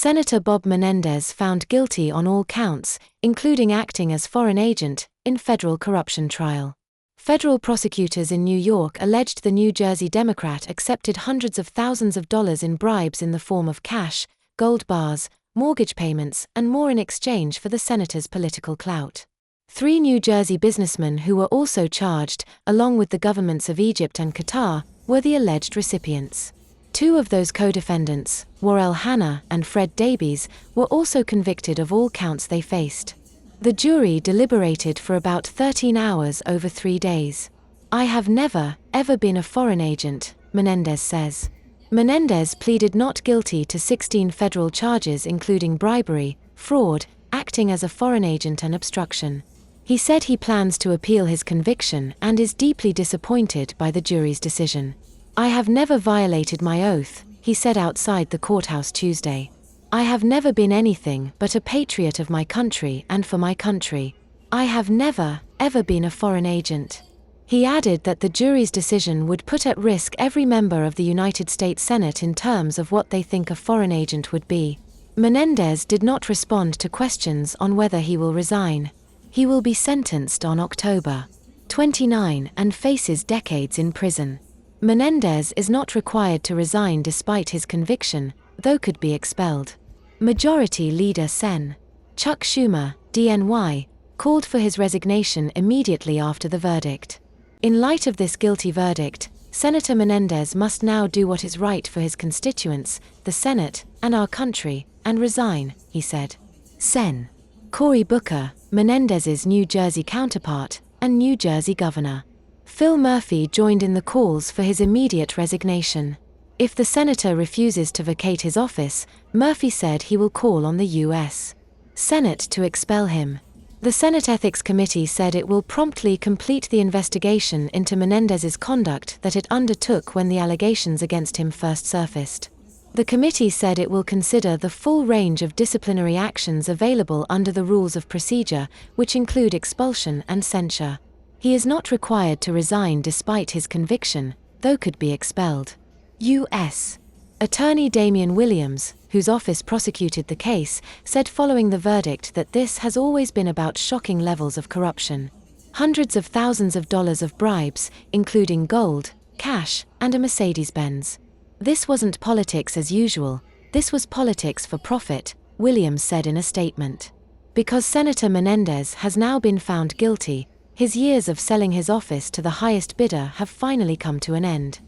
Senator Bob Menendez found guilty on all counts, including acting as foreign agent, in federal corruption trial. Federal prosecutors in New York alleged the New Jersey Democrat accepted hundreds of thousands of dollars in bribes in the form of cash, gold bars, mortgage payments, and more in exchange for the senator's political clout. 3 New Jersey businessmen who were also charged, along with the governments of Egypt and Qatar, were the alleged recipients. 2 of those co-defendants, Warrell Hanna and Fred Davies, were also convicted of all counts they faced. The jury deliberated for about 13 hours over 3 days. "I have never, ever been a foreign agent," Menendez says. Menendez pleaded not guilty to 16 federal charges including bribery, fraud, acting as a foreign agent and obstruction. He said he plans to appeal his conviction and is deeply disappointed by the jury's decision. "I have never violated my oath," he said outside the courthouse Tuesday. "I have never been anything but a patriot of my country and for my country. I have never, ever been a foreign agent." He added that the jury's decision would put at risk every member of the United States Senate in terms of what they think a foreign agent would be. Menendez did not respond to questions on whether he will resign. He will be sentenced on October 29 and faces decades in prison. Menendez is not required to resign despite his conviction, though could be expelled. Majority Leader Sen. Chuck Schumer, DNY, called for his resignation immediately after the verdict. In light of this guilty verdict, Senator Menendez must now do what is right for his constituents, the Senate, and our country, and resign, he said. Sen. Cory Booker, Menendez's New Jersey counterpart, and New Jersey governor. Phil Murphy joined in the calls for his immediate resignation. If the senator refuses to vacate his office, Murphy said he will call on the U.S. Senate to expel him. The Senate Ethics Committee said it will promptly complete the investigation into Menendez's conduct that it undertook when the allegations against him first surfaced. The committee said it will consider the full range of disciplinary actions available under the rules of procedure, which include expulsion and censure. He is not required to resign despite his conviction, though could be expelled. U.S. Attorney Damian Williams, whose office prosecuted the case, said following the verdict that this has always been about shocking levels of corruption. Hundreds of thousands of dollars of bribes, including gold, cash, and a Mercedes-Benz. "This wasn't politics as usual, this was politics for profit," Williams said in a statement. Because Senator Menendez has now been found guilty, his years of selling his office to the highest bidder have finally come to an end.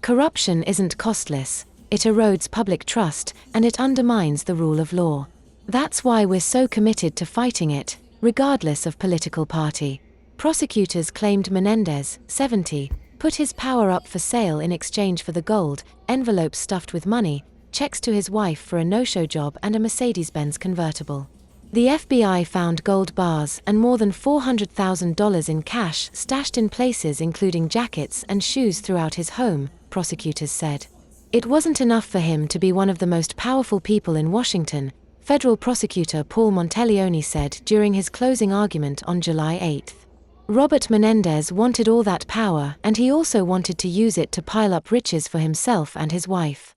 Corruption isn't costless. It erodes public trust, and it undermines the rule of law. That's why we're so committed to fighting it, regardless of political party. Prosecutors claimed Menendez, 70, put his power up for sale in exchange for the gold, envelopes stuffed with money, checks to his wife for a no-show job and a Mercedes-Benz convertible. The FBI found gold bars and more than $400,000 in cash stashed in places including jackets and shoes throughout his home, prosecutors said. It wasn't enough for him to be one of the most powerful people in Washington, federal prosecutor Paul Monteleone said during his closing argument on July 8. Robert Menendez wanted all that power, and he also wanted to use it to pile up riches for himself and his wife.